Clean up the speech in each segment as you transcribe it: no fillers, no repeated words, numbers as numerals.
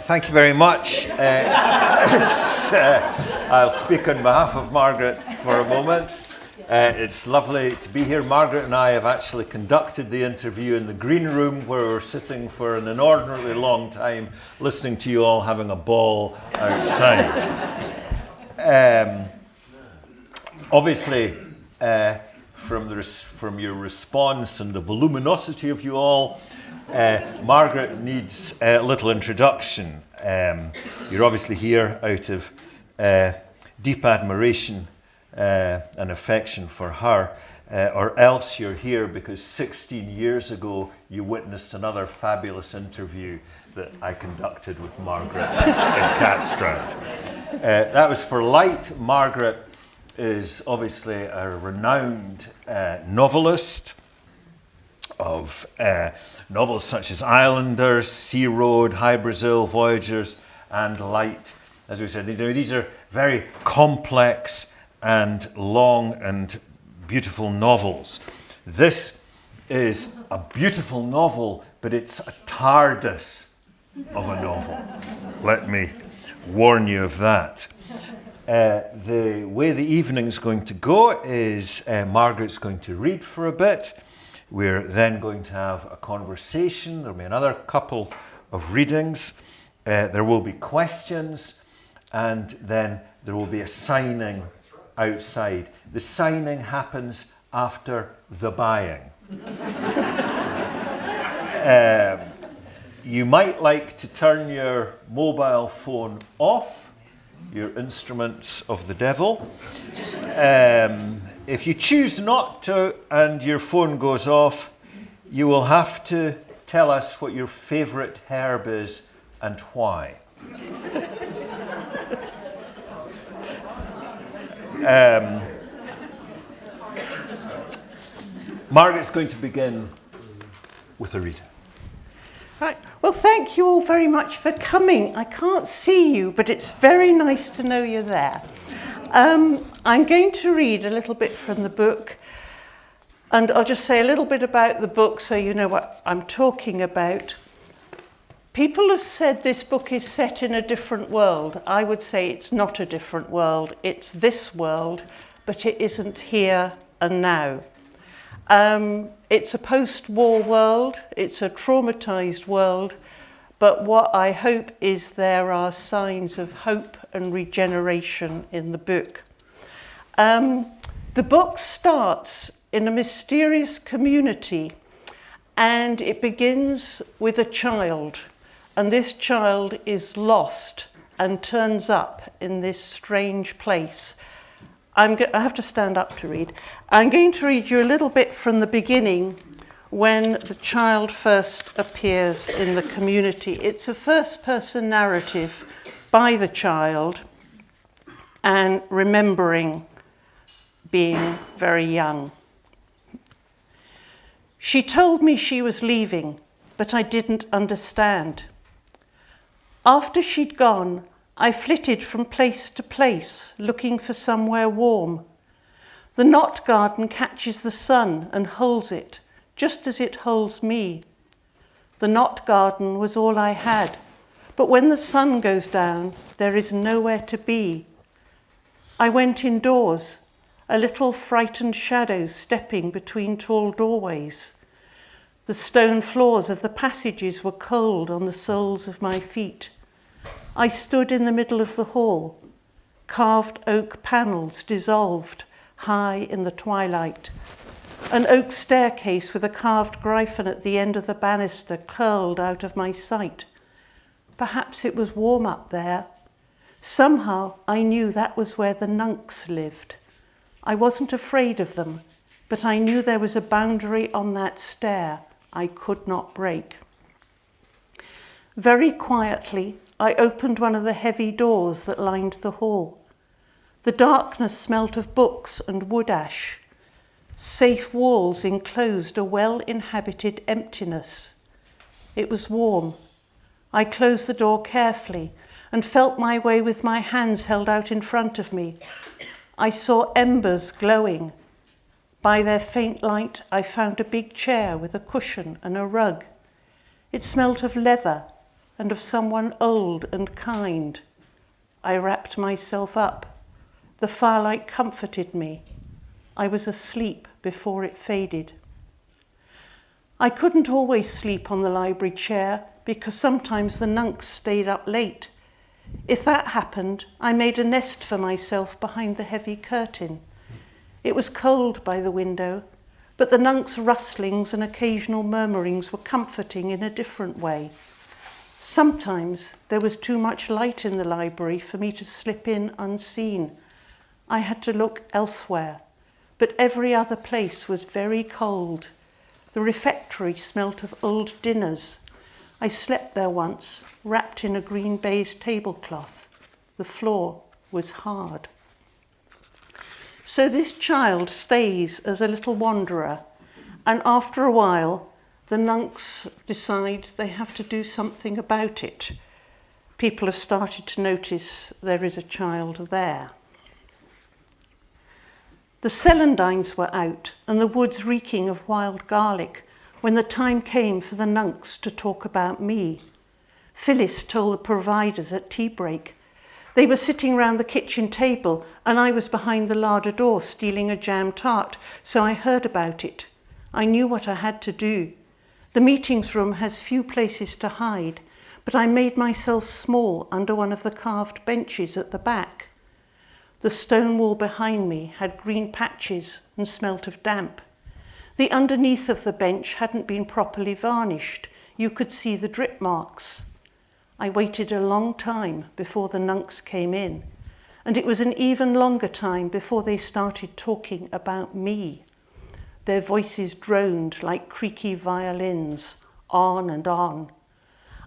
Thank you very much. I'll speak on behalf of Margaret for a moment. It's lovely to be here. Margaret and I have actually conducted the interview in the green room where we're sitting for an inordinately long time, listening to you all having a ball outside. Obviously, from your response and the voluminosity of you all, Margaret needs a little introduction. You're obviously here out of deep admiration and affection for her, or else you're here because 16 years ago you witnessed another fabulous interview that I conducted with Margaret in Catstrand. That was for Light. Margaret is obviously a renowned novelist of novels such as Islanders, Sea Road, High Brazil, Voyagers, and Light. As we said, these are very complex and long and beautiful novels. This is a beautiful novel, but it's a TARDIS of a novel. Let me warn you of that. The way the evening's going to go is Margaret's going to read for a bit. We're then going to have a conversation. There'll be another couple of readings. There will be questions, and then there will be a signing outside. The signing happens after the buying. You might like to turn your mobile phone off, your instruments of the devil. If you choose not to and your phone goes off, you will have to tell us what your favourite herb is and why. Margaret's going to begin with a reading. Right. Well, thank you all very much for coming. I can't see you, but it's very nice to know you're there. I'm going to read a little bit from the book, and I'll just say a little bit about the book so you know what I'm talking about. People have said this book is set in a different world. I would say it's not a different world. It's this world, but it isn't here and now. It's a post-war world. It's a traumatized world. But what I hope is there are signs of hope and regeneration in the book. The book starts in a mysterious community, and it begins with a child. And this child is lost and turns up in this strange place. I have to stand up to read. I'm going to read you a little bit from the beginning when the child first appears in the community. It's a first-person narrative by the child and remembering being very young. She told me she was leaving, but I didn't understand. After she'd gone, I flitted from place to place, looking for somewhere warm. The knot garden catches the sun and holds it, just as it holds me. The knot garden was all I had, but when the sun goes down, there is nowhere to be. I went indoors, a little frightened shadow stepping between tall doorways. The stone floors of the passages were cold on the soles of my feet. I stood in the middle of the hall. Carved oak panels dissolved high in the twilight. An oak staircase with a carved gryphon at the end of the banister curled out of my sight. Perhaps it was warm up there. Somehow I knew that was where the nunks lived. I wasn't afraid of them, but I knew there was a boundary on that stair I could not break. Very quietly, I opened one of the heavy doors that lined the hall. The darkness smelt of books and wood ash. Safe walls enclosed a well-inhabited emptiness. It was warm. I closed the door carefully and felt my way with my hands held out in front of me. I saw embers glowing. By their faint light, I found a big chair with a cushion and a rug. It smelt of leather, and of someone old and kind. I wrapped myself up. The firelight comforted me. I was asleep before it faded. I couldn't always sleep on the library chair because sometimes the nuncs stayed up late. If that happened, I made a nest for myself behind the heavy curtain. It was cold by the window, but the nuncs' rustlings and occasional murmurings were comforting in a different way. Sometimes there was too much light in the library for me to slip in unseen. I had to look elsewhere, but every other place was very cold. The refectory smelt of old dinners. I slept there once, wrapped in a green baize tablecloth. The floor was hard. So this child stays as a little wanderer, and after a while, the nuncs decide they have to do something about it. People have started to notice there is a child there. The celandines were out and the woods reeking of wild garlic when the time came for the nuncs to talk about me. Phyllis told the providers at tea break. They were sitting round the kitchen table and I was behind the larder door stealing a jam tart, so I heard about it. I knew what I had to do. The meetings room has few places to hide, but I made myself small under one of the carved benches at the back. The stone wall behind me had green patches and smelt of damp. The underneath of the bench hadn't been properly varnished. You could see the drip marks. I waited a long time before the nuncs came in, and it was an even longer time before they started talking about me. Their voices droned like creaky violins, on and on.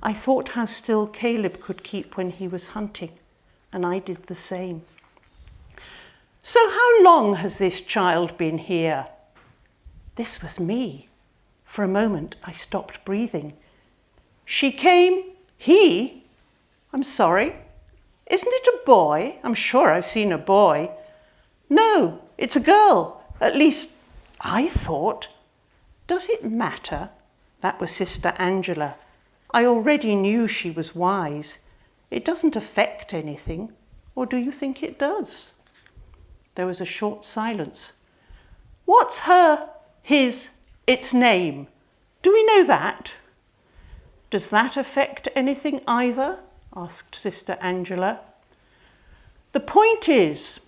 I thought how still Caleb could keep when he was hunting, and I did the same. So how long has this child been here? This was me. For a moment, I stopped breathing. She came, he? I'm sorry. Isn't it a boy? I'm sure I've seen a boy. No, it's a girl. At least, I thought. Does it matter? That was Sister Angela. I already knew she was wise. It doesn't affect anything. Or do you think it does? There was a short silence. What's its name? Do we know that? Does that affect anything either? Asked Sister Angela. The point is,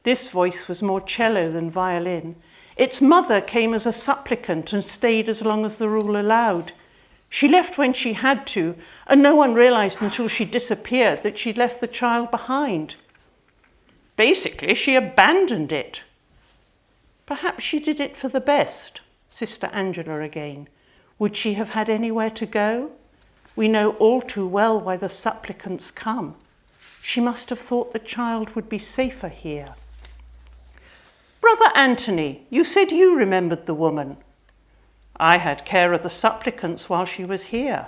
this voice was more cello than violin. Its mother came as a supplicant and stayed as long as the rule allowed. She left when she had to, and no one realized until she disappeared that she'd left the child behind. Basically, she abandoned it. Perhaps she did it for the best, Sister Angela again. Would she have had anywhere to go? We know all too well why the supplicants come. She must have thought the child would be safer here. Brother Anthony, you said you remembered the woman. I had care of the supplicants while she was here.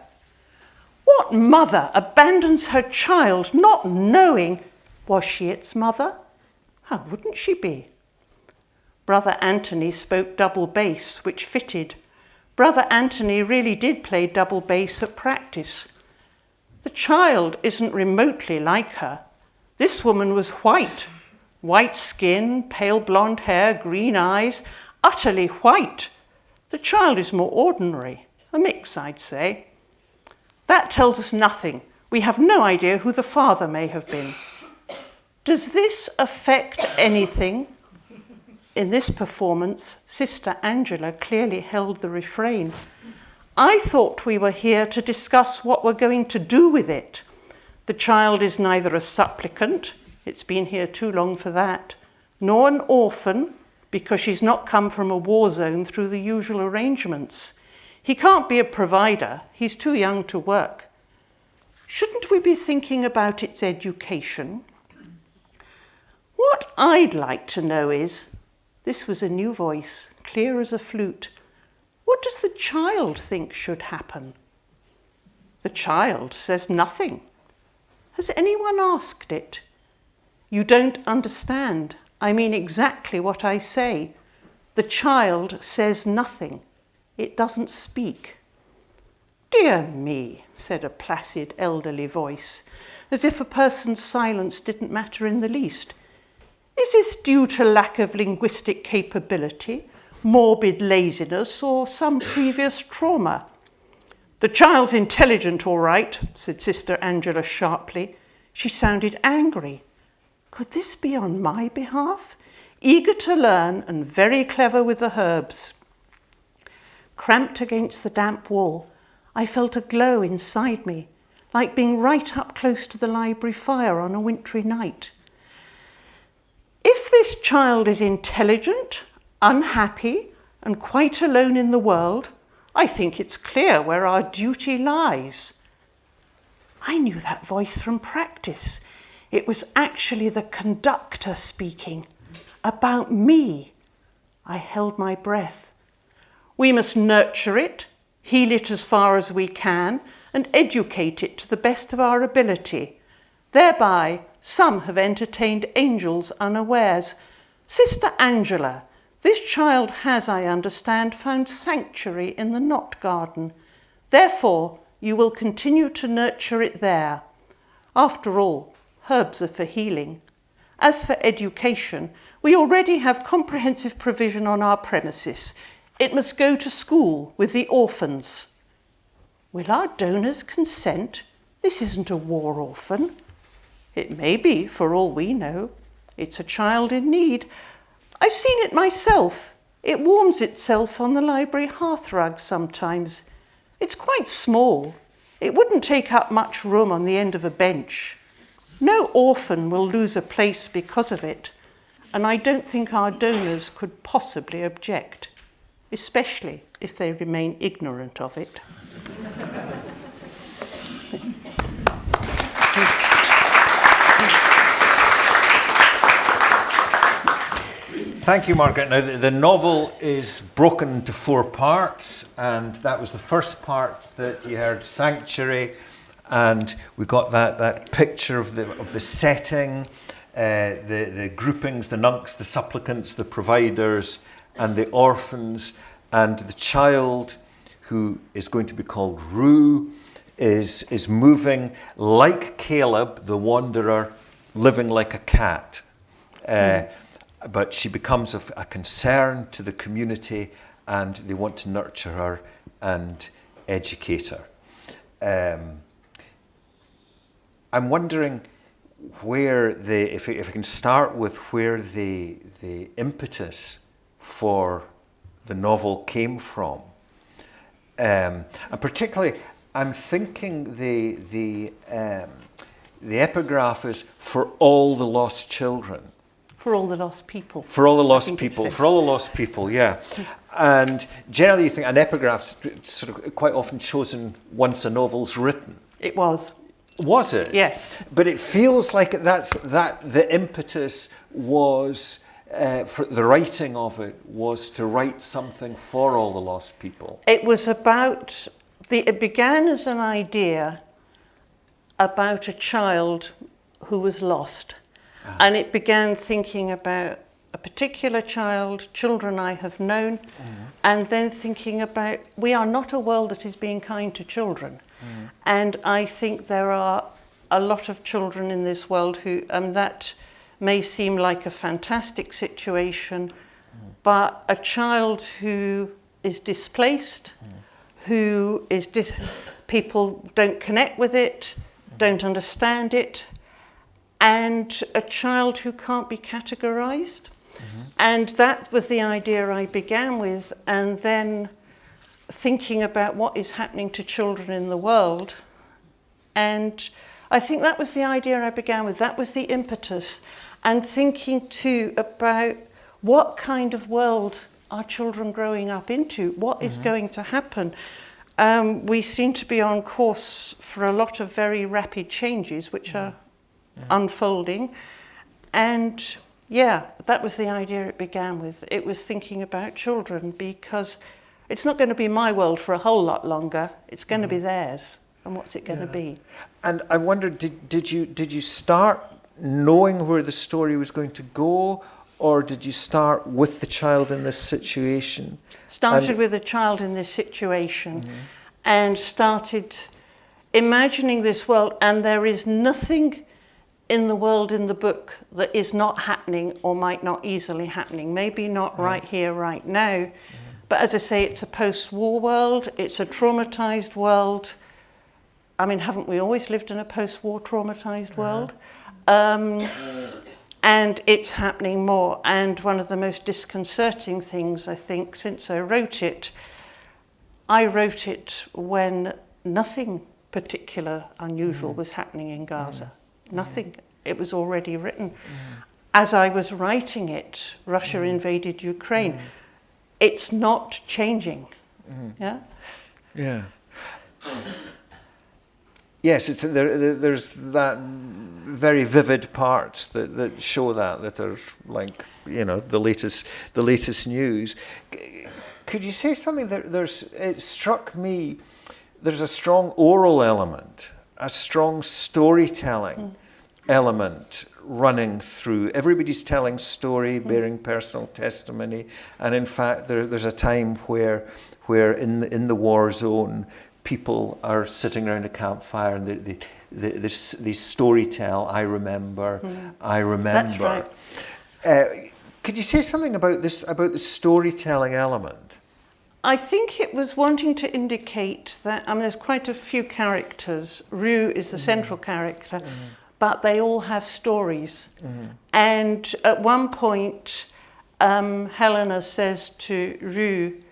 What mother abandons her child not knowing? Was she its mother? How wouldn't she be? Brother Anthony spoke double bass, which fitted. Brother Anthony really did play double bass at practice. The child isn't remotely like her. This woman was white. White skin, pale blonde hair, green eyes, utterly white. The child is more ordinary, a mix, I'd say. That tells us nothing. We have no idea who the father may have been. Does this affect anything? In this performance, Sister Angela clearly held the refrain. I thought we were here to discuss what we're going to do with it. The child is neither a supplicant, it's been here too long for that, nor an orphan, because she's not come from a war zone through the usual arrangements. He can't be a provider, he's too young to work. Shouldn't we be thinking about its education? What I'd like to know is, this was a new voice, clear as a flute, what does the child think should happen? The child says nothing. Has anyone asked it? You don't understand. I mean exactly what I say. The child says nothing. It doesn't speak. "Dear me," said a placid elderly voice, as if a person's silence didn't matter in the least. "Is this due to lack of linguistic capability, morbid laziness, or some previous trauma?" "The child's intelligent, all right," said Sister Angela sharply. She sounded angry. Could this be on my behalf? Eager to learn and very clever with the herbs. Cramped against the damp wall, I felt a glow inside me, like being right up close to the library fire on a wintry night. If this child is intelligent, unhappy, and quite alone in the world, I think it's clear where our duty lies. I knew that voice from practice. It was actually the conductor speaking, about me. I held my breath. We must nurture it, heal it as far as we can, and educate it to the best of our ability. Thereby, some have entertained angels unawares. Sister Angela, this child has, I understand, found sanctuary in the Knot Garden. Therefore, you will continue to nurture it there. After all, herbs are for healing. As for education, we already have comprehensive provision on our premises. It must go to school with the orphans. Will our donors consent? This isn't a war orphan. It may be, for all we know. It's a child in need. I've seen it myself. It warms itself on the library hearthrug sometimes. It's quite small. It wouldn't take up much room on the end of a bench. No orphan will lose a place because of it, and I don't think our donors could possibly object, especially if they remain ignorant of it. Thank you, Margaret. Now, the novel is broken into 4 parts, and that was the first part that you heard, Sanctuary, and we got that picture of the setting, the groupings, the nuncs, the supplicants, the providers, and the orphans, and the child who is going to be called Rue is moving like Caleb, the wanderer, living like a cat. But she becomes a concern to the community, and they want to nurture her and educate her. I'm wondering where if I can start with where the impetus for the novel came from, and particularly I'm thinking the epigraph is "for all the lost children." For all the lost people. For all the lost people. For all the lost people, yeah. And generally you think an epigraph's sort of quite often chosen once a novel's written. It was. Was it? Yes. But it feels like the impetus was, for the writing of it, was to write something for all the lost people. It was about, it began as an idea about a child who was lost. And it began thinking about a particular child, children I have known, and then thinking about, we are not a world that is being kind to children. And I think there are a lot of children in this world who, that may seem like a fantastic situation, but a child who is displaced, who is, people don't connect with it, don't understand it, and a child who can't be categorized. And that was the idea I began with, and then thinking about what is happening to children in the world. And I think that was the idea I began with. That was the impetus. And thinking too about what kind of world are children growing up into? What is going to happen? We seem to be on course for a lot of very rapid changes, which are unfolding. And yeah, that was the idea it began with. It was thinking about children, because it's not going to be my world for a whole lot longer. It's going to be theirs. And what's it going to be? And I wondered, did you start knowing where the story was going to go, or did you start with the child in this situation? Started with a child in this situation. and started imagining this world, and there is nothing in the world in the book that is not happening or might not easily happening. Maybe not right here, right now, but as I say, it's a post-war world, it's a traumatized world. I mean, haven't we always lived in a post-war traumatized world? And it's happening more. And one of the most disconcerting things, I think, since I wrote it when nothing particular unusual was happening in Gaza. Nothing. It was already written. As I was writing it, Russia invaded Ukraine. It's not changing. Yeah? Yeah. Yes, there's that very vivid parts that show that are like, you know, the latest news. Could you say something it struck me, there's a strong oral element, a strong storytelling element running through. Everybody's telling story, bearing personal testimony, and in fact there's a time where in the war zone people are sitting around a campfire and they story tell. I remember. That's right. Could you say something about the storytelling element? I think it was wanting to indicate that, I mean, there's quite a few characters. Rue is the central character, but they all have stories. And at one point, Helena says to Rue,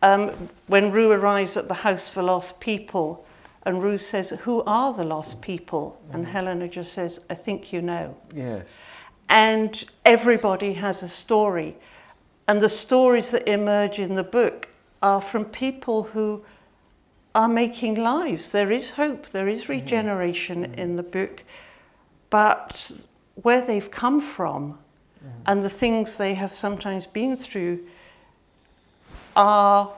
when Rue arrives at the house for lost people, and Rue says, "Who are the lost people?" And Helena just says, "I think you know." Yeah. And everybody has a story. And the stories that emerge in the book are from people who are making lives. There is hope, there is regeneration in the book, but where they've come from and the things they have sometimes been through are,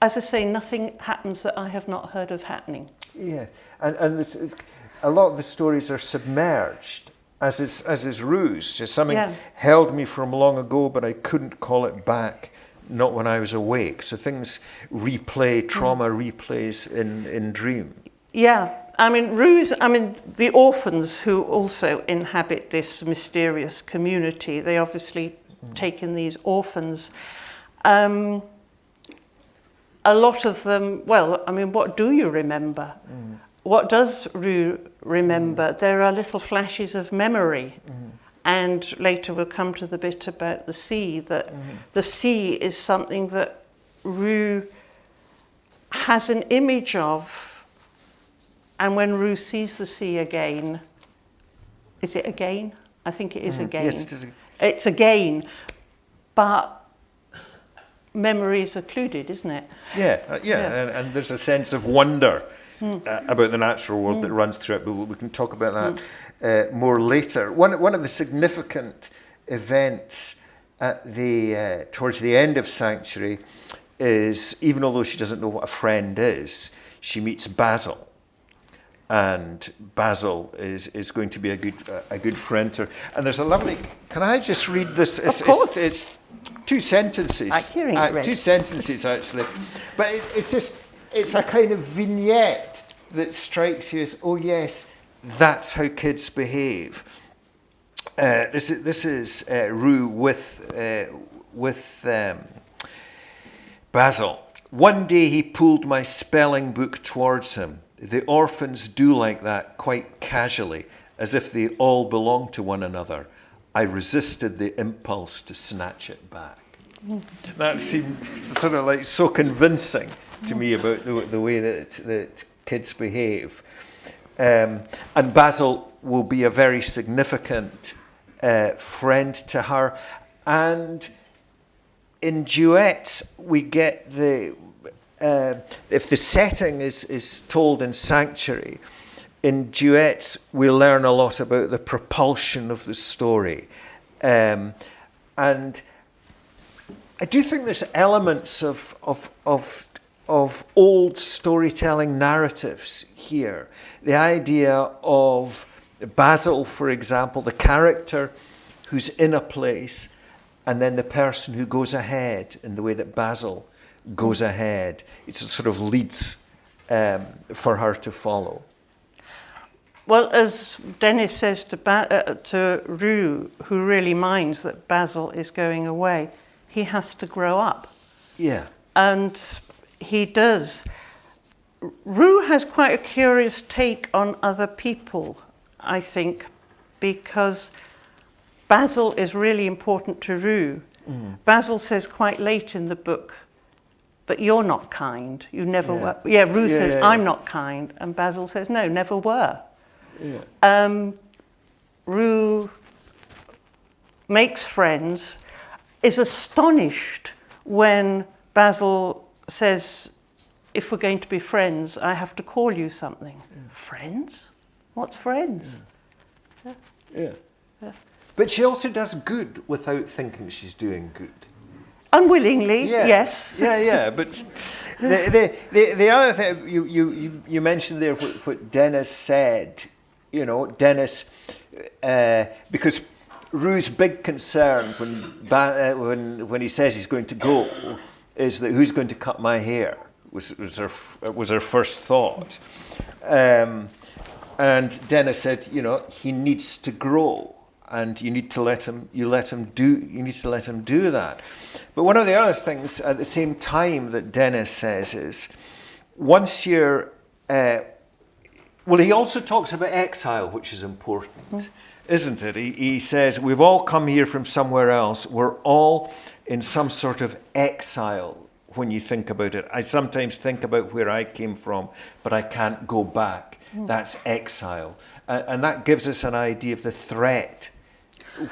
as I say, nothing happens that I have not heard of happening. Yeah, and a lot of the stories are submerged. As is Rue's, just something held me from long ago, but I couldn't call it back, not when I was awake. So things replay, trauma replays in dream. Yeah, I mean, the orphans who also inhabit this mysterious community, they obviously take in these orphans. A lot of them, well, I mean, what do you remember? What does Rue remember? There are little flashes of memory. And later we'll come to the bit about the sea, that the sea is something that Rue has an image of. And when Rue sees the sea again, is it again? I think it is again. Yes, it is. It's again. But memory is occluded, isn't it? Yeah. And there's a sense of wonder about the natural world that runs through it, but we can talk about that more later. One of the significant events at towards the end of Sanctuary is, even although she doesn't know what a friend is, she meets Basil. And Basil is going to be a good friend to her. And there's a lovely, can I just read this? Of course. It's two sentences. Two sentences, actually. But it's a kind of vignette that strikes you as, oh yes, that's how kids behave. This is Rue with Basil. One day he pulled my spelling book towards him. The orphans do like that quite casually, as if they all belong to one another. I resisted the impulse to snatch it back. That seemed sort of like so convincing to me about the way that kids behave. And Basil will be a very significant friend to her. And in duets, we get if the setting is told in Sanctuary, in duets we learn a lot about the propulsion of the story. And I do think there's elements of old storytelling narratives here. The idea of Basil, for example, the character who's in a place, and then the person who goes ahead in the way that Basil goes ahead. It sort of leads for her to follow. Well, as Dennis says to Rue, who really minds that Basil is going away, he has to grow up. Yeah. And he does. Rue has quite a curious take on other people, I think, because Basil is really important to Rue. Basil says quite late in the book, but you're not kind. You never were. Yeah, Rue says, I'm not kind. And Basil says, no, never were. Yeah. Rue makes friends, is astonished when Basil says, if we're going to be friends, I have to call you something. Friends? What's friends? Yeah. But she also does good without thinking she's doing good. Unwillingly, yes. Yeah. But the other thing you mentioned there, what Dennis said. You know, Dennis, because Rue's big concern when he says he's going to go is that who's going to cut my hair was her first thought, and Dennis said, you know, he needs to grow, and you need to let him do that. But one of the other things at the same time that Dennis says is, once you're well, he also talks about exile, which is important, isn't it? He says, we've all come here from somewhere else. We're all in some sort of exile when you think about it. I sometimes think about where I came from, but I can't go back. That's exile. And that gives us an idea of the threat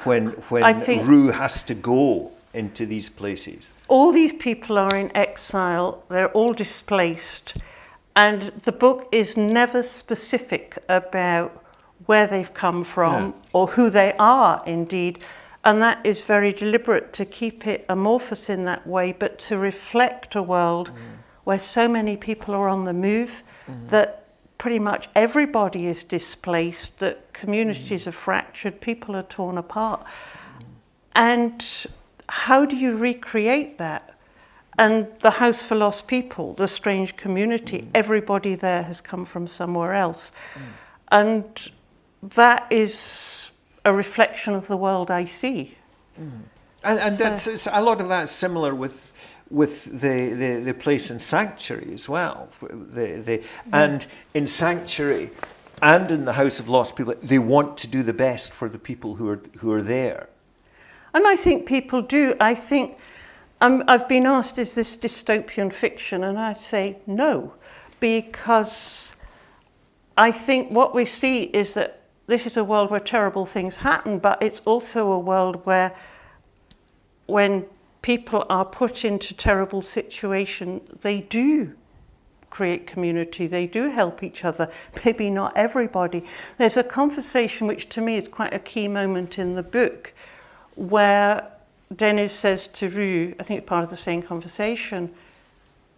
when Rue has to go into these places. All these people are in exile. They're all displaced. And the book is never specific about where they've come from or who they are, indeed. And that is very deliberate, to keep it amorphous in that way, but to reflect a world where so many people are on the move, that pretty much everybody is displaced, that communities are fractured, people are torn apart. And how do you recreate that? And the House for Lost People, the strange community, everybody there has come from somewhere else. And that is a reflection of the world I see. And that's a lot of that's similar with the place in Sanctuary as well. And in Sanctuary and in the House of Lost People, they want to do the best for the people who are there. And I think people do. I think I've been asked, is this dystopian fiction? And I'd say no, because I think what we see is that this is a world where terrible things happen, but it's also a world where when people are put into terrible situations, they do create community, they do help each other, maybe not everybody. There's a conversation which to me is quite a key moment in the book, where Dennis says to Rue, I think it's part of the same conversation,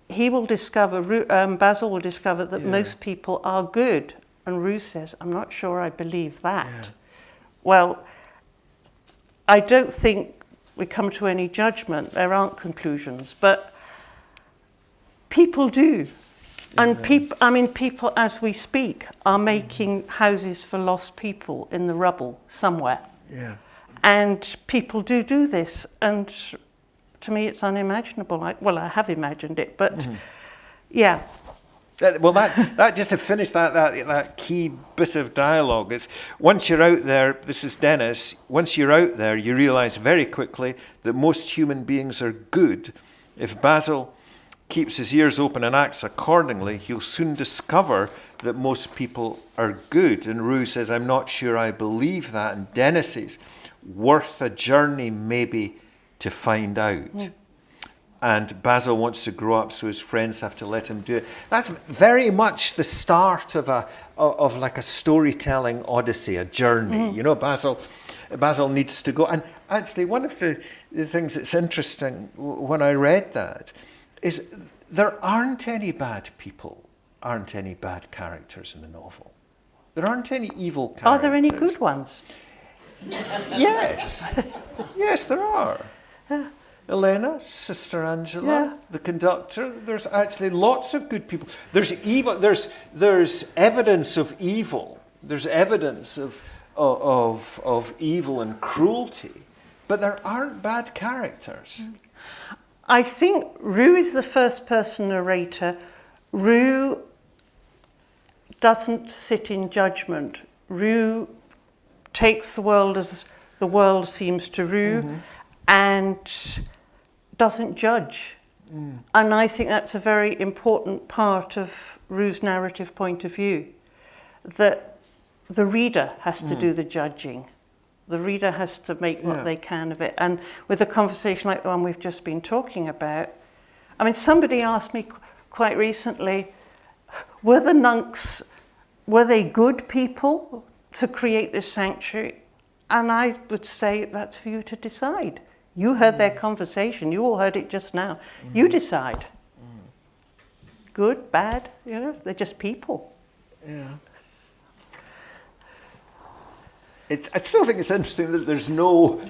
he will discover, Basil will discover that most people are good. And Rue says, I'm not sure I believe that. Yeah. Well, I don't think we come to any judgment. There aren't conclusions, but people do. And people as we speak are making houses for lost people in the rubble somewhere. Yeah. And people do this, and to me it's unimaginable. I have imagined it, but yeah. Well, that just to finish that key bit of dialogue, it's once you're out there, this is Dennis, once you're out there, you realise very quickly that most human beings are good. If Basil keeps his ears open and acts accordingly, he'll soon discover that most people are good. And Rue says, I'm not sure I believe that. And Dennis says, worth a journey maybe to find out. And Basil wants to grow up, so his friends have to let him do it. That's very much the start of like a storytelling odyssey, a journey. You know, Basil needs to go. And actually, one of the things that's interesting when I read that is there aren't any bad people, aren't any bad characters in the novel. There aren't any evil characters. Are there any good ones? Yes. Yes, there are. Elena, Sister Angela, Yeah. the conductor. There's actually lots of good people. There's evil. There's evidence of evil. There's evidence of evil and cruelty, but there aren't bad characters. I think Rue is the first person narrator. Rue doesn't sit in judgment. Rue takes the world as the world seems to Rue and doesn't judge. And I think that's a very important part of Rue's narrative point of view, that the reader has to do the judging. The reader has to make what they can of it. And with a conversation like the one we've just been talking about, I mean, somebody asked me quite recently, were the monks, were they good people to create this sanctuary? And I would say that's for you to decide. You heard their conversation. You all heard it just now. You decide. Good, bad, you know, they're just people. Yeah. I still think it's interesting that there's no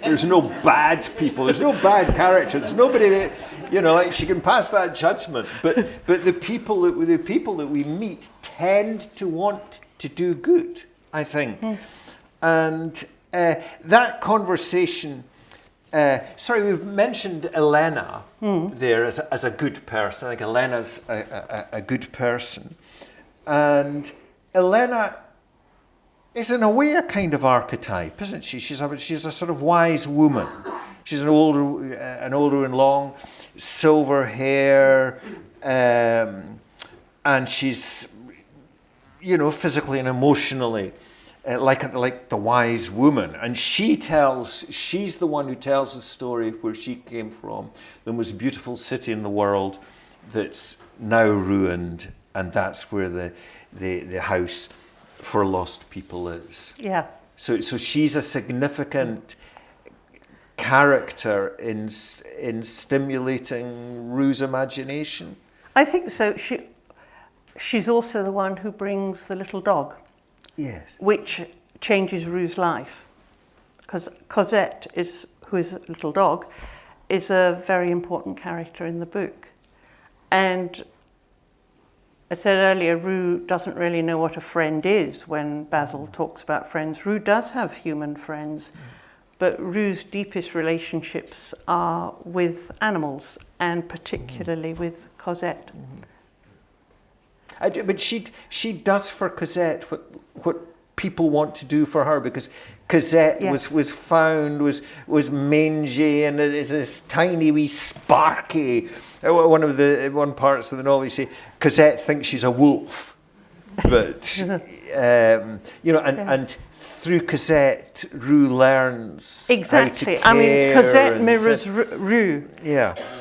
bad people. There's no bad character. There's nobody that, you know, like she can pass that judgment. But the people that we meet tend to want to do good, I think. And that conversation. Sorry, we've mentioned Elena there as a good person. I think Elena's a good person, and Elena is in a way a kind of archetype, isn't she? She's a sort of wise woman. She's an older and long, silver hair, and she's, you know, physically and emotionally like the wise woman. And she's the one who tells the story of where she came from, the most beautiful city in the world that's now ruined, and that's where the house for lost people is. Yeah. So she's a significant character in stimulating Rue's imagination. I think so. She's also the one who brings the little dog. Yes. Which changes Rue's life. Because Cosette, who is a little dog, is a very important character in the book. And I said earlier, Rue doesn't really know what a friend is when Basil talks about friends. Rue does have human friends, but Rue's deepest relationships are with animals, and particularly with Cosette. But she does for Cosette what people want to do for her, because Cosette was found, was mangy, and is this tiny wee sparky. One parts of the novel you say Cosette thinks she's a wolf, but you know, and through Cosette, Rue learns exactly. how to I mean, Cosette care mirrors Rue,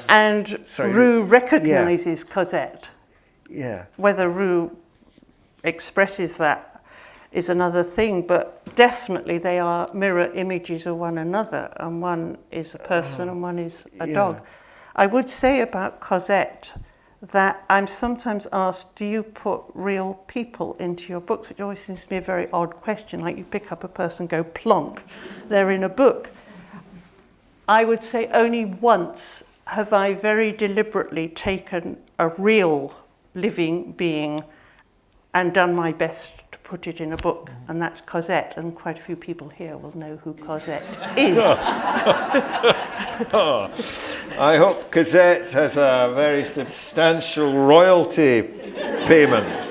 and Rue recognises Cosette. Yeah. Whether Rue expresses that is another thing, but definitely they are mirror images of one another, and one is a person and one is a dog. I would say about Cosette that I'm sometimes asked, do you put real people into your books? Which always seems to be a very odd question, like you pick up a person and go plonk, they're in a book. I would say only once have I very deliberately taken a real living being and done my best to put it in a book, and that's Cosette, and quite a few people here will know who Cosette is. I hope Cosette has a very substantial royalty payment.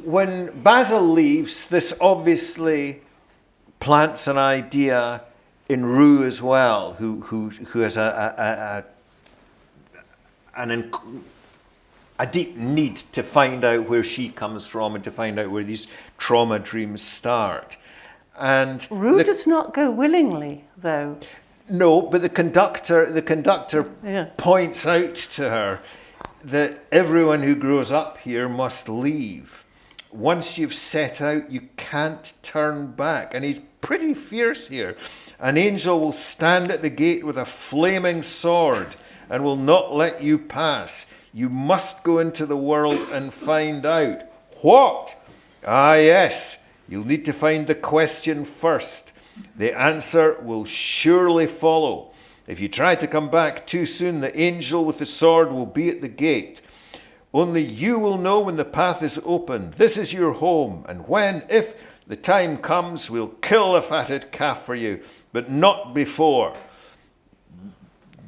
When Basil leaves, this obviously plants an idea in Rue as well, who has a deep need to find out where she comes from and to find out where these trauma dreams start. And Rue does not go willingly, though. No, but the conductor points out to her that everyone who grows up here must leave. Once you've set out, you can't turn back. And he's pretty fierce here. An angel will stand at the gate with a flaming sword and will not let you pass. You must go into the world and find out. What? Ah, yes. You'll need to find the question first. The answer will surely follow. If you try to come back too soon, the angel with the sword will be at the gate. Only you will know when the path is open. This is your home, and when, if the time comes, we'll kill the fatted calf for you, but not before.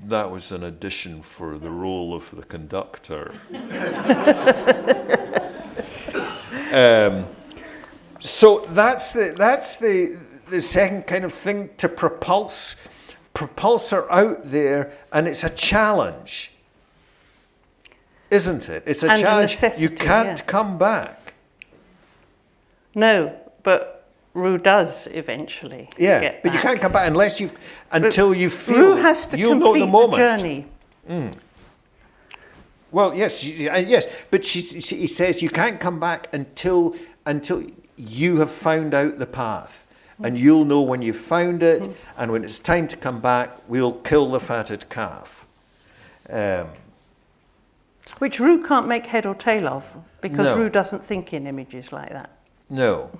That was an audition for the role of the conductor. So that's the second kind of thing to propulse her out there, and it's a challenge, isn't it? It's a And a challenge. necessity, You can't yeah. come back. No, but Rue does eventually Yeah, get but you back. can't come back until you feel Rue has to you'll know complete the moment. journey. Well, yes, but he says you can't come back until you have found out the path, and you'll know when you've found it, and when it's time to come back, we'll kill the fatted calf. Which Rue can't make head or tail of, because No. Rue doesn't think in images like that. No.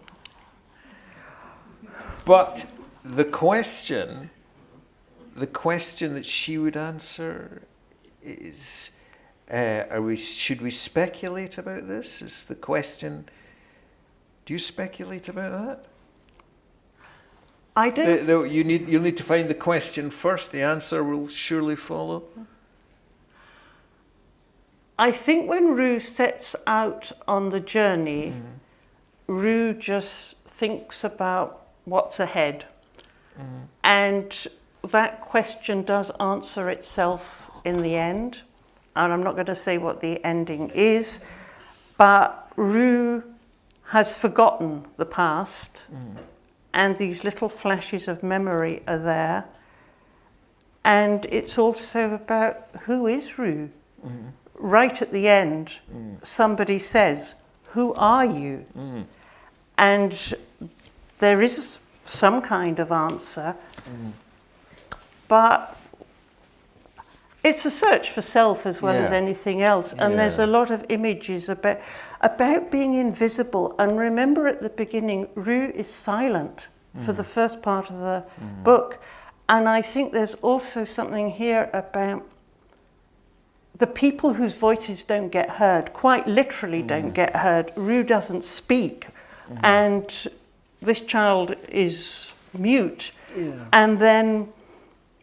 But the question that she would answer is, should we speculate about this? Is the question, do you speculate about that? I don't. You'll need to find the question first. The answer will surely follow. I think when Rue sets out on the journey, Rue just thinks about what's ahead. And that question does answer itself in the end. And I'm not going to say what the ending is, but Rue has forgotten the past, and these little flashes of memory are there. And it's also about who is Rue? Right at the end, somebody says, "Who are you?" And there is some kind of answer, but it's a search for self as well as anything else. And there's a lot of images about being invisible. And remember, at the beginning, Rue is silent for the first part of the book. And I think there's also something here about the people whose voices don't get heard, quite literally don't get heard. Rue doesn't speak, and this child is mute, and then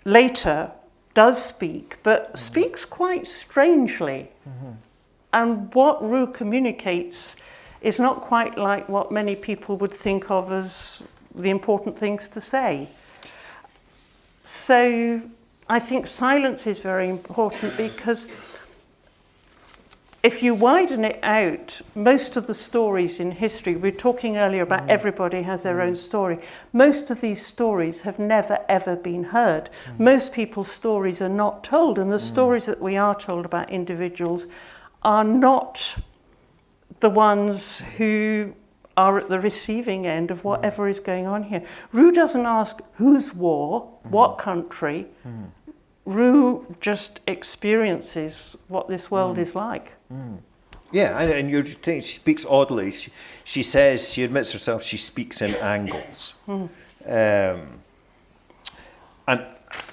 later does speak, but speaks quite strangely. And what Rue communicates is not quite like what many people would think of as the important things to say. So I think silence is very important, because if you widen it out, most of the stories in history, we were talking earlier about everybody has their own story. Most of these stories have never, ever been heard. Most people's stories are not told, and the stories that we are told about individuals are not the ones who are at the receiving end of whatever is going on here. Rue doesn't ask whose war, what country. Rue just experiences what this world is like. Yeah, and you're saying she speaks oddly. She says, she admits herself, she speaks in angles. And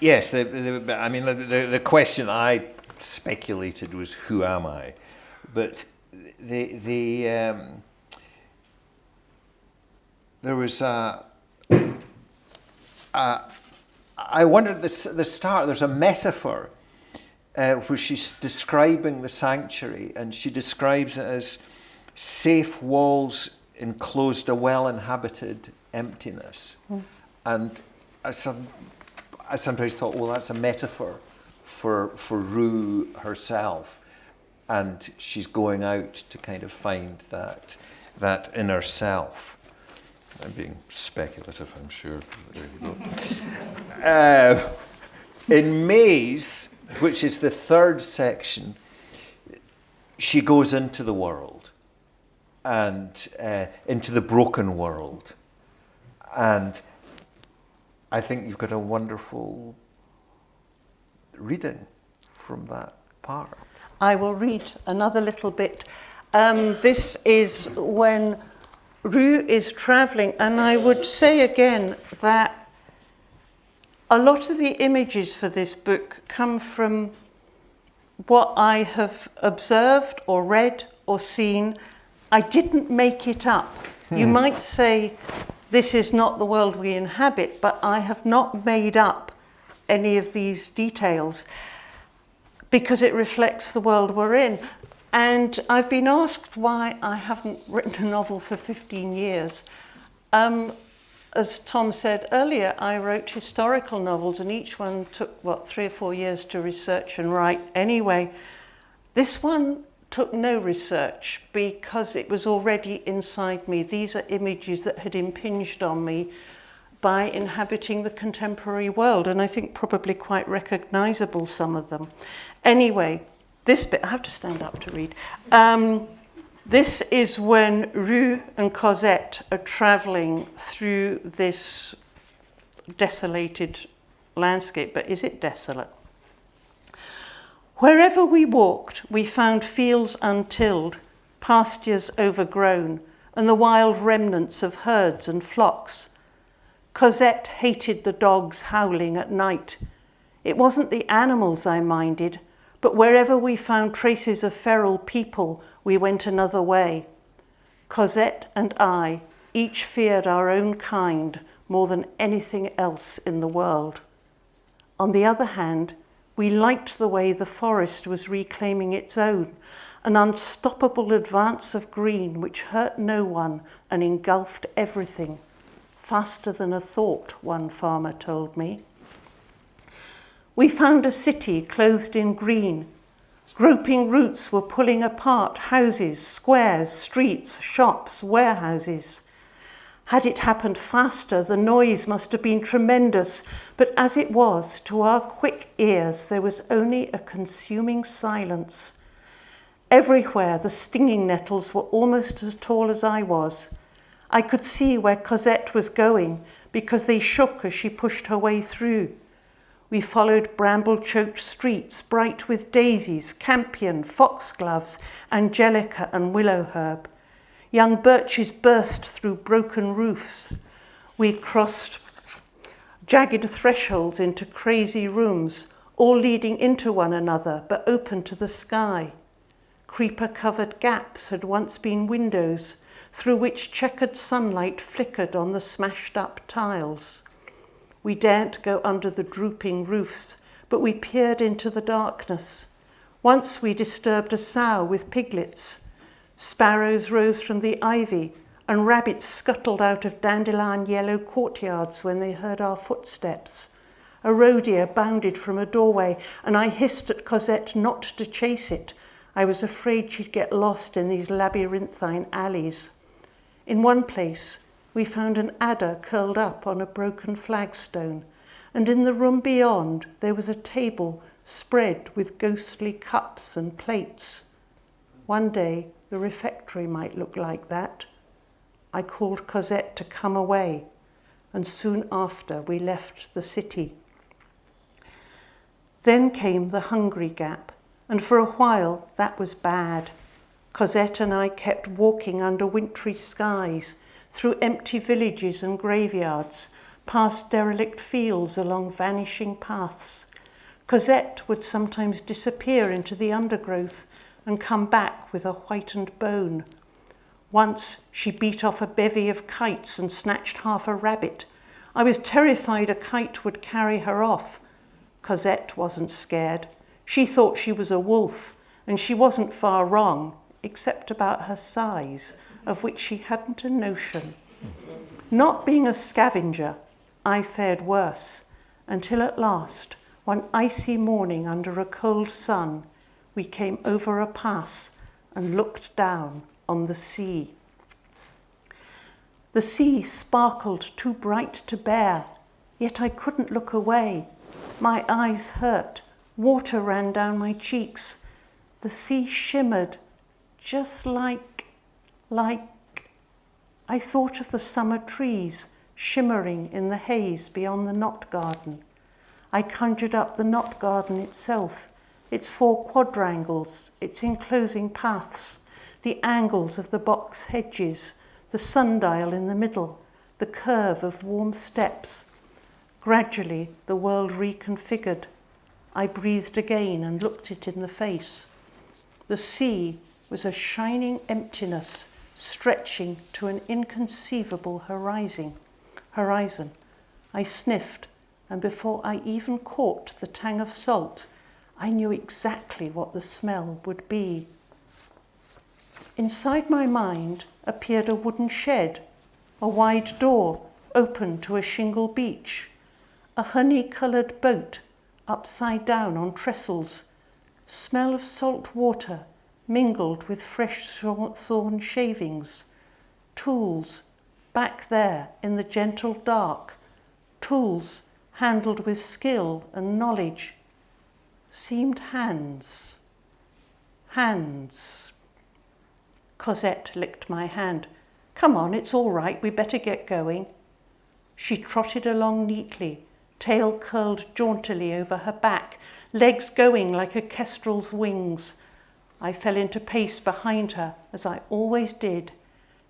yes, the question I speculated was, who am I? But there was I wondered at the start, there's a metaphor where she's describing the sanctuary, and she describes it as safe walls enclosed a well-inhabited emptiness. And I sometimes thought, well, that's a metaphor for Rue herself, and she's going out to kind of find that inner self. I'm being speculative, I'm sure. There you go. In Maze, which is the third section, she goes into the world, and into the broken world. And I think you've got a wonderful reading from that part. I will read another little bit. This is when Rue is travelling, and I would say again that A lot of the images for this book come from what I have observed or read or seen. I didn't make it up. You might say this is not the world we inhabit, but I have not made up any of these details because it reflects the world we're in. And I've been asked why I haven't written a novel for 15 years. As Tom said earlier, I wrote historical novels and each one took, 3 or 4 years to research and write anyway. This one took no research because it was already inside me. These are images that had impinged on me by inhabiting the contemporary world, and I think probably quite recognizable, some of them. Anyway, this bit, I have to stand up to read. This is when Rue and Cosette are traveling through this desolated landscape, but is it desolate? Wherever we walked, we found fields untilled, pastures overgrown, and the wild remnants of herds and flocks. Cosette hated the dogs howling at night. It wasn't the animals I minded, but wherever we found traces of feral people, we went another way. Cosette and I each feared our own kind more than anything else in the world. On the other hand, we liked the way the forest was reclaiming its own, an unstoppable advance of green which hurt no one and engulfed everything. Faster than a thought, one farmer told me. We found a city clothed in green. Groping roots were pulling apart houses, squares, streets, shops, warehouses. Had it happened faster, the noise must have been tremendous, but as it was, to our quick ears, there was only a consuming silence. Everywhere, the stinging nettles were almost as tall as I was. I could see where Cosette was going because they shook as she pushed her way through. We followed bramble-choked streets, bright with daisies, campion, foxgloves, angelica and willow herb. Young birches burst through broken roofs. We crossed jagged thresholds into crazy rooms, all leading into one another but open to the sky. Creeper-covered gaps had once been windows, through which checkered sunlight flickered on the smashed-up tiles. We daren't go under the drooping roofs, but we peered into the darkness. Once we disturbed a sow with piglets. Sparrows rose from the ivy, and rabbits scuttled out of dandelion yellow courtyards when they heard our footsteps. A roe deer bounded from a doorway, and I hissed at Cosette not to chase it. I was afraid she'd get lost in these labyrinthine alleys. In one place, we found an adder curled up on a broken flagstone, and in the room beyond there was a table spread with ghostly cups and plates. One day the refectory might look like that. I called Cosette to come away, and soon after we left the city. Then came the Hungry Gap, and for a while that was bad. Cosette and I kept walking under wintry skies, through empty villages and graveyards, past derelict fields along vanishing paths. Cosette would sometimes disappear into the undergrowth and come back with a whitened bone. Once she beat off a bevy of kites and snatched half a rabbit. I was terrified a kite would carry her off. Cosette wasn't scared. She thought she was a wolf, and she wasn't far wrong, except about her size, of which she hadn't a notion. Not being a scavenger, I fared worse, until at last, one icy morning under a cold sun, we came over a pass and looked down on the sea. The sea sparkled too bright to bear, yet I couldn't look away. My eyes hurt, water ran down my cheeks. The sea shimmered, just like I thought of the summer trees shimmering in the haze beyond the knot garden. I conjured up the knot garden itself, its 4 quadrangles, its enclosing paths, the angles of the box hedges, the sundial in the middle, the curve of warm steps. Gradually, the world reconfigured. I breathed again and looked it in the face. The sea was a shining emptiness stretching to an inconceivable horizon. I sniffed, and before I even caught the tang of salt, I knew exactly what the smell would be. Inside my mind appeared a wooden shed, a wide door open to a shingle beach, a honey-coloured boat upside down on trestles, smell of salt water mingled with fresh sawn shavings, tools back there in the gentle dark, tools handled with skill and knowledge, seemed hands. Hands. Cosette licked my hand. Come on, it's all right, we better get going. She trotted along neatly, tail curled jauntily over her back, legs going like a kestrel's wings. I fell into pace behind her, as I always did,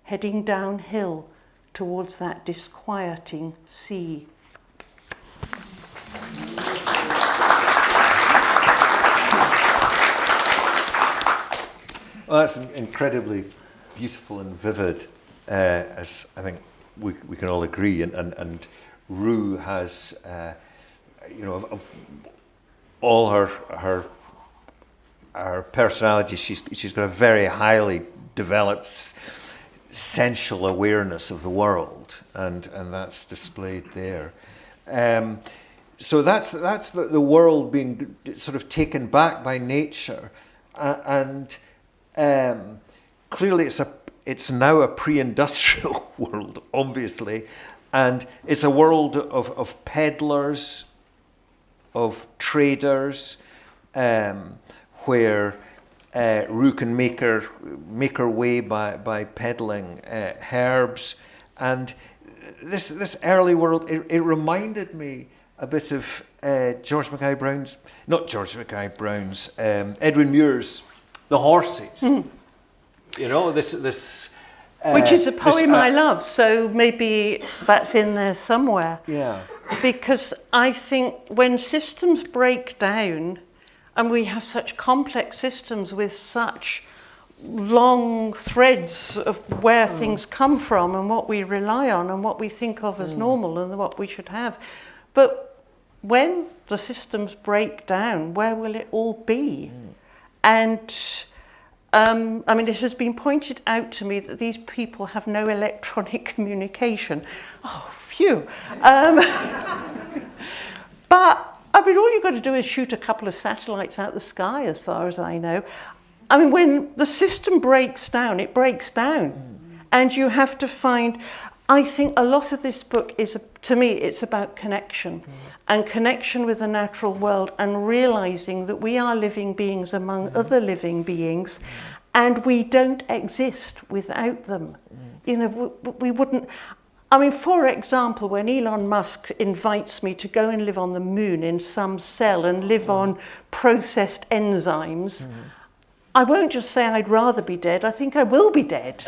heading downhill towards that disquieting sea. Well, that's incredibly beautiful and vivid, as I think we can all agree. And Rue has, of all her personality, she's got a very highly developed sensual awareness of the world, and that's displayed there. So that's the world being sort of taken back by nature, and clearly it's now a pre-industrial world, obviously, and it's a world of peddlers, of traders, where Rue can make her way by peddling herbs, and this early world it reminded me a bit of Edwin Muir's The Horses. You know, this which is a poem I love, so maybe that's in there somewhere. Yeah. Because I think when systems break down, and we have such complex systems with such long threads of where things come from and what we rely on and what we think of as normal and what we should have. But when the systems break down, where will it all be? And it has been pointed out to me that these people have no electronic communication. Oh, phew. But all you've got to do is shoot a couple of satellites out the sky, as far as I know. When the system breaks down, it breaks down. And you have to find, I think a lot of this book is, to me, it's about connection. And connection with the natural world, and realizing that we are living beings among other living beings, and we don't exist without them. We wouldn't... for example, when Elon Musk invites me to go and live on the moon in some cell and live on processed enzymes, I won't just say I'd rather be dead, I think I will be dead.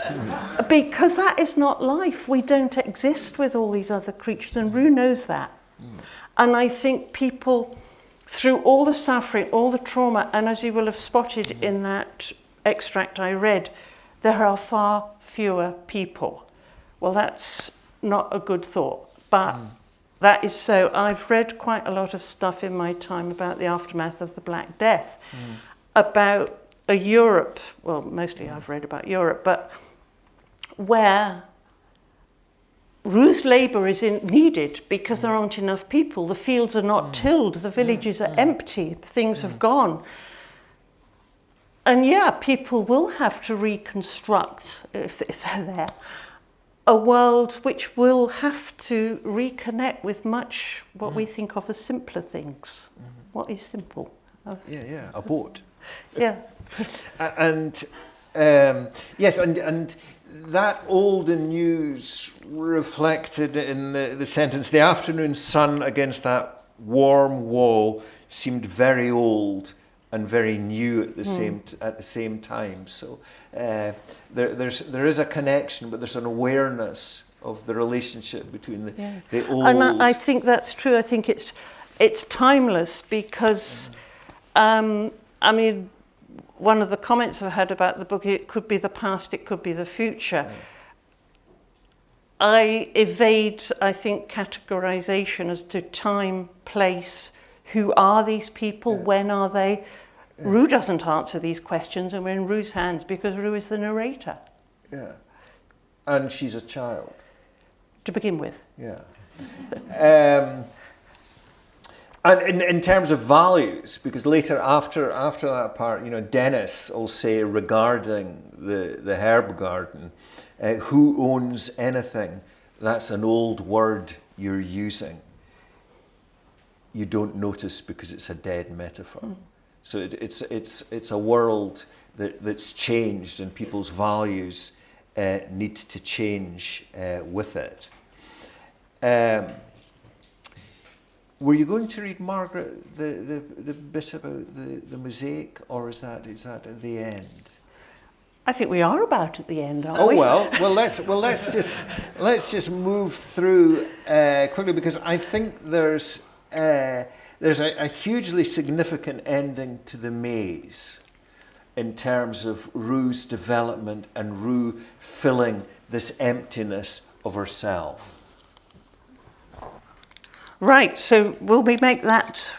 Because that is not life. We don't exist with all these other creatures, and Rue knows that. And I think people, through all the suffering, all the trauma, and as you will have spotted in that extract I read, there are far fewer people. Well, that's not a good thought, but that is so. I've read quite a lot of stuff in my time about the aftermath of the Black Death, about a Europe, well, mostly I've read about Europe, but where Rue's labour is needed because there aren't enough people. The fields are not tilled, the villages are empty, things have gone. And people will have to reconstruct, if they're there, a world which will have to reconnect with much what we think of as simpler things. What is simple? A boat. Yeah. And yes, and that old and news reflected in the sentence, the afternoon sun against that warm wall seemed very old and very new at the same time. So there is a connection, but there's an awareness of the relationship between the, Yeah. the old. And I think that's true. I think it's timeless because, I mean, one of the comments I've had about the book, it could be the past, it could be the future. Yeah. I evade, I think, categorization as to time, place, who are these people, when are they? Rue doesn't answer these questions, and we're in Rue's hands because Rue is the narrator. Yeah. And she's a child. To begin with. Yeah. And in terms of values, because later after that part, Dennis will say regarding the herb garden, who owns anything? That's an old word you're using. You don't notice because it's a dead metaphor. Mm. So it's a world that's changed, and people's values need to change with it. Were you going to read, Margaret, the bit about the mosaic, or is that at the end? I think we are about at the end, aren't we? Well, let's just move through quickly, because I think there's a hugely significant ending to the maze in terms of Rue's development and Rue filling this emptiness of herself. Right, so will we make that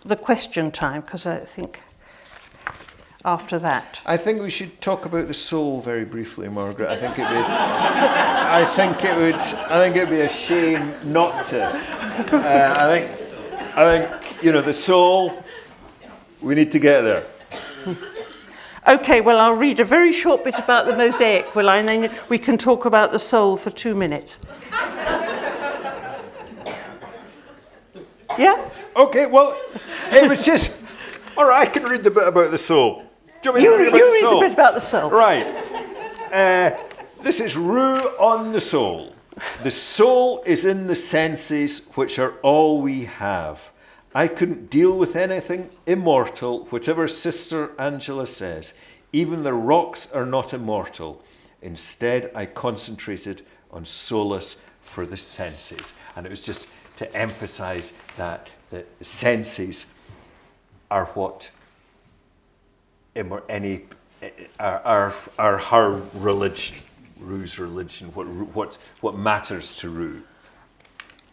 the question time? Because I think after that. I think we should talk about the soul very briefly, Margaret. I think it'd be a shame not to. I think the soul. We need to get there. Okay, well, I'll read a very short bit about the mosaic, will I? And then we can talk about the soul for 2 minutes. Yeah? Okay, well, it was just... All right, I can read the bit about the soul. Do you want me to read about the soul? You read the bit about the soul. Right. This is Rue on the soul. The soul is in the senses, which are all we have. I couldn't deal with anything immortal, whatever Sister Angela says. Even the rocks are not immortal. Instead, I concentrated on solace for the senses. And it was just to emphasize that the senses are what are her religion, Rue's religion, what matters to Rue.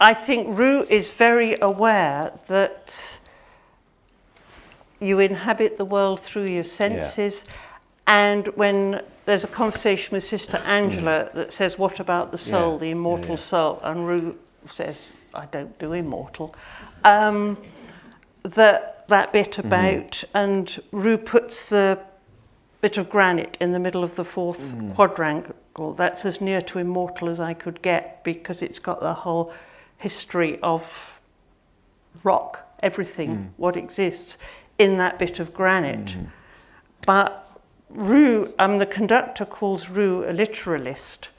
I think Rue is very aware that you inhabit the world through your senses. Yeah. And when there's a conversation with Sister Angela that says, what about the soul, the immortal soul? And Rue says, I don't do immortal. That bit about, and Rue puts the bit of granite in the middle of the fourth quadrangle. That's as near to immortal as I could get, because it's got the whole history of rock, everything, what exists in that bit of granite. But Rue, the conductor calls Rue a literalist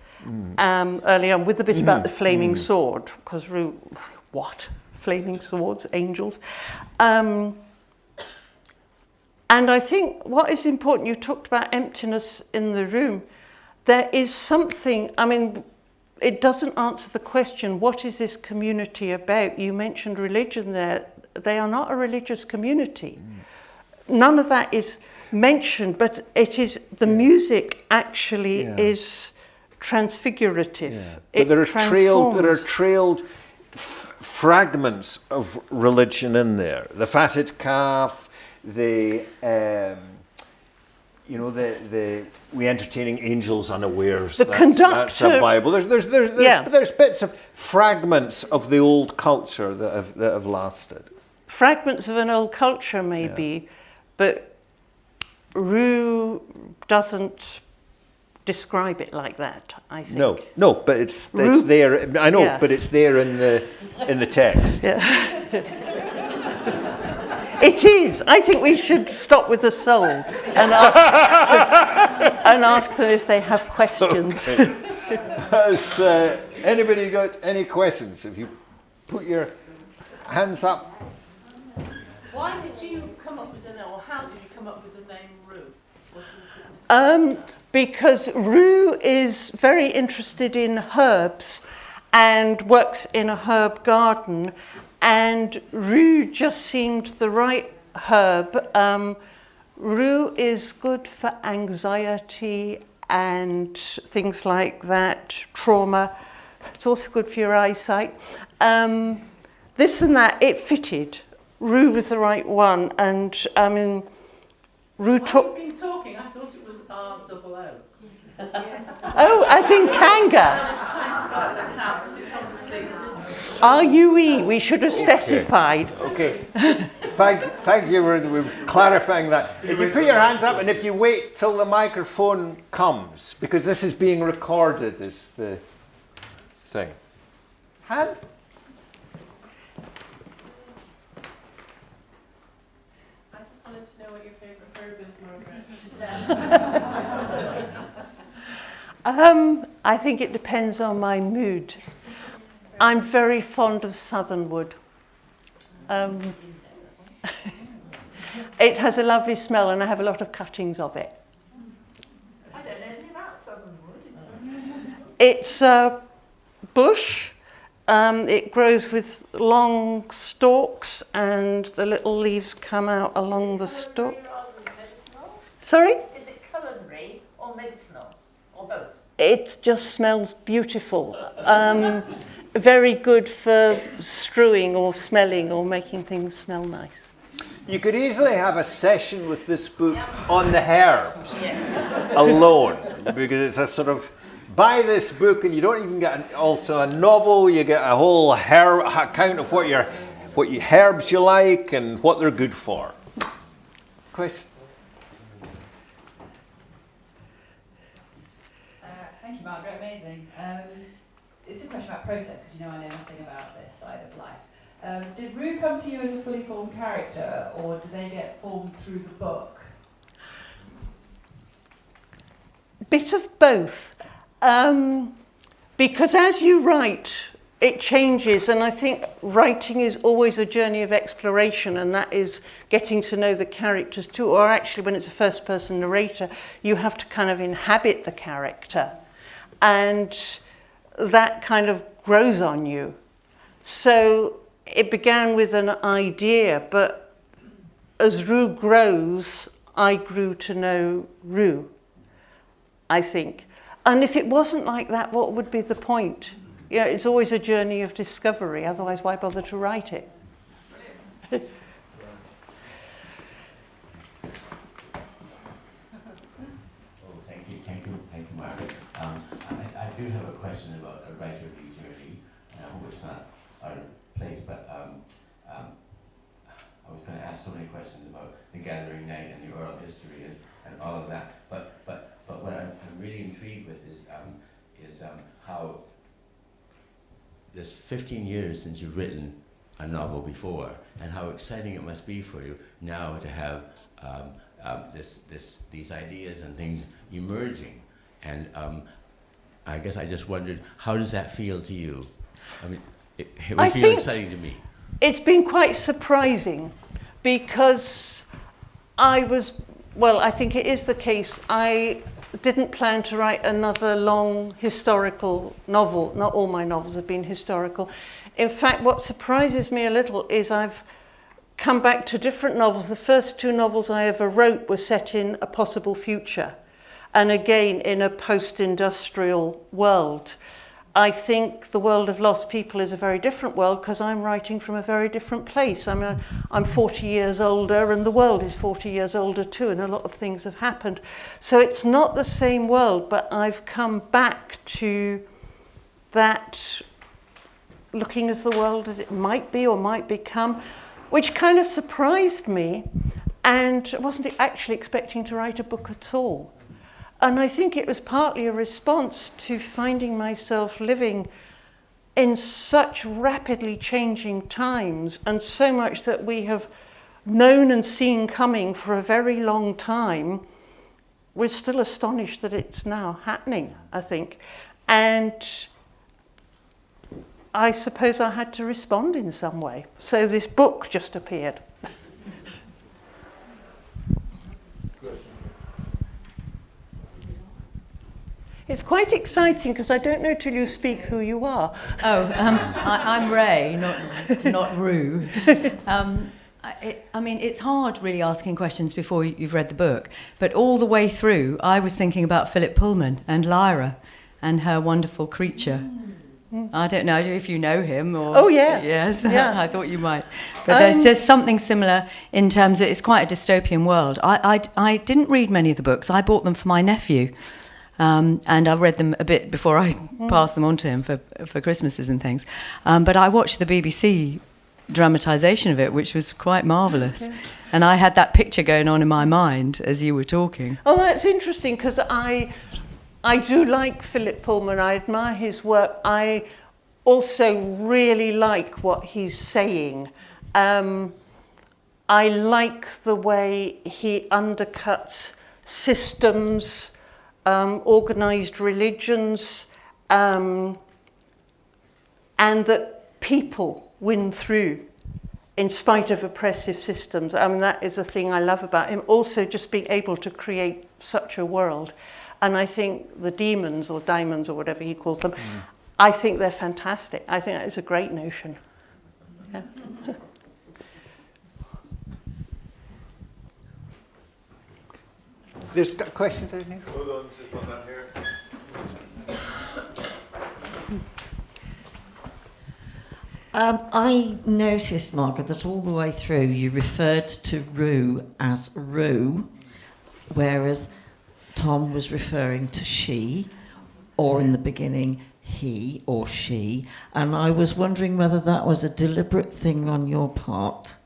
early on, with the bit about the flaming sword, because Rue, what? Flaming swords, angels. And I think what is important, you talked about emptiness in the room. There is something, it doesn't answer the question, what is this community about? You mentioned religion there. They are not a religious community. None of that is mentioned, but it is, the music actually is transfigurative. But there are trailed fragments of religion in there. The fatted calf, the we entertaining angels unawares. The conductor. That's a Bible. There's bits of fragments of the old culture that have lasted. Fragments of an old culture, maybe, but Rue doesn't describe it like that, I think. No, but it's there. I know, but it's there in the text. Yeah. It is. I think we should stop with the soul and ask them if they have questions. Okay. Has anybody got any questions? If you put your hands up. Why did you come up with the name, or how did you come up with the name Rue? because Rue is very interested in herbs and works in a herb garden, and Rue just seemed the right herb. Rue is good for anxiety and things like that, trauma. It's also good for your eyesight. This and that, it fitted. Rue was the right one, and I mean, Rue took... I've been talking, I thought it was R-double-O. Oh, as in Kanga. I was trying to work that out, but it's obviously... R-U-E, we should have specified. Okay. Thank you for clarifying that. If you put your hands up and if you wait till the microphone comes, because this is being recorded, is the thing. Hand? I just wanted to know what your favourite herb is, Margaret. I think it depends on my mood. I'm very fond of southernwood. It has a lovely smell, and I have a lot of cuttings of it. I don't know anything about southernwood. It's a bush. It grows with long stalks, and the little leaves come out along the stalk. Rather than medicinal? Sorry? Is it culinary or medicinal or both? It just smells beautiful. Very good for strewing or smelling or making things smell nice. You could easily have a session with this book on the herbs alone, because it's a sort of, buy this book and you don't even get also a novel, you get a whole herb account of what herbs you like and what they're good for. Question? Thank you, Margaret. Amazing. It's a question about process, because I know nothing about this side of life. Did Rue come to you as a fully formed character, or did they get formed through the book? Bit of both. Because as you write, it changes, and I think writing is always a journey of exploration, and that is getting to know the characters too, or actually when it's a first-person narrator, you have to kind of inhabit the character, and that kind of grows on you. So it began with an idea, but as Rue grows, I grew to know Rue, I think. And if it wasn't like that, what would be the point? You know, it's always a journey of discovery, otherwise why bother to write it? Thank you, Margaret. I do have a question about a writerly journey, and I hope it's not out of place, but I was going to ask so many questions about the Gathering Night and the oral history and all of that, but what I'm really intrigued with is how there's 15 years since you've written a novel before, and how exciting it must be for you now to have these ideas and things emerging. And I guess I just wondered, how does that feel to you? I mean, it would feel exciting to me. It's been quite surprising, because I think it is the case. I didn't plan to write another long historical novel. Not all my novels have been historical. In fact, what surprises me a little is I've come back to different novels. The first two novels I ever wrote were set in a possible future, and again in a post-industrial world. I think the world of lost people is a very different world, because I'm writing from a very different place. I mean, I'm 40 years older, and the world is 40 years older too, and a lot of things have happened. So it's not the same world, but I've come back to that, looking as the world as it might be or might become, which kind of surprised me, and I wasn't actually expecting to write a book at all. And I think it was partly a response to finding myself living in such rapidly changing times, and so much that we have known and seen coming for a very long time. We're still astonished that it's now happening, I think. And I suppose I had to respond in some way. So this book just appeared. It's quite exciting because I don't know till you speak who you are. I'm Ray, not Rue. I mean, it's hard really asking questions before you've read the book, but all the way through, I was thinking about Philip Pullman and Lyra and her wonderful creature. I don't know if you know him or... Oh, yeah. Yes, yeah. I thought you might. But there's just something similar in terms of it's quite a dystopian world. I didn't read many of the books. I bought them for my nephew. And I read them a bit before I passed them on to him for Christmases and things. But I watched the BBC dramatisation of it, which was quite marvellous. Okay. And I had that picture going on in my mind as you were talking. Oh, that's interesting, because I do like Philip Pullman. I admire his work. I also really like what he's saying. I like the way he undercuts systems, organised religions, and that people win through in spite of oppressive systems. I mean, that is a thing I love about him. Also, just being able to create such a world. And I think the demons, or diamonds, or whatever he calls them, I think they're fantastic. I think that is a great notion. Yeah. There's a question down here. Hold on, just one down here. I noticed, Margaret, that all the way through you referred to Rue as Rue, whereas Tom was referring to she, or in the beginning, he or she. And I was wondering whether that was a deliberate thing on your part.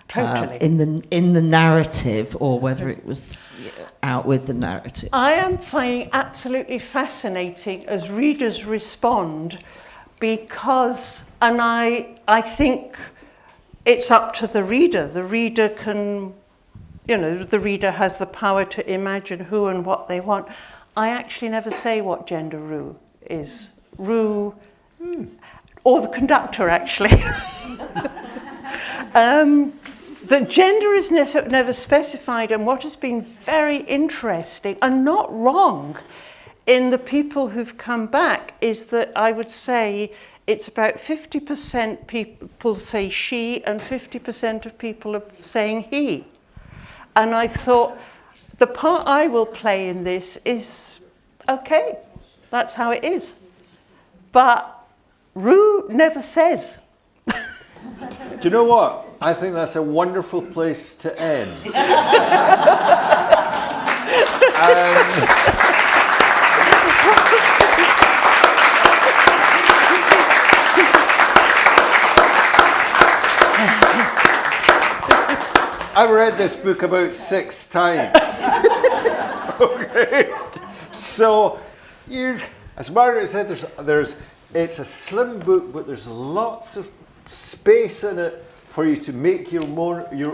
Totally. In the narrative, or whether it was out with the narrative. I am finding absolutely fascinating as readers respond, because, and I think it's up to the reader. The reader can, the reader has the power to imagine who and what they want. I actually never say what gender Rue is. Rue, or the conductor, actually. The gender is never specified, and what has been very interesting and not wrong in the people who've come back is that I would say it's about 50% people say she and 50% of people are saying he. And I thought the part I will play in this is, okay, that's how it is. But Rue never says. Do you know what? I think that's a wonderful place to end. I've read this book about 6 times. Okay, so as Margaret said, it's a slim book, but there's lots of space in it for you to make your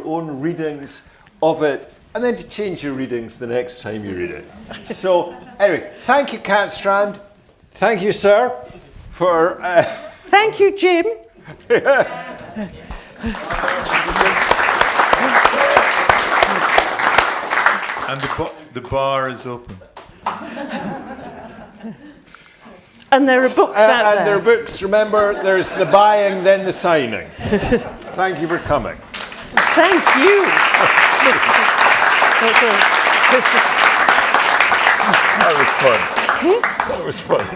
own readings of it, and then to change your readings the next time you read it. So, anyway, thank you, Cat Strand. Thank you, sir, for... Thank you, Jim. And the bar is open. And there are books out there. And there are books, remember, there's the buying, then the signing. Thank you for coming. Thank you. That was fun. That was fun.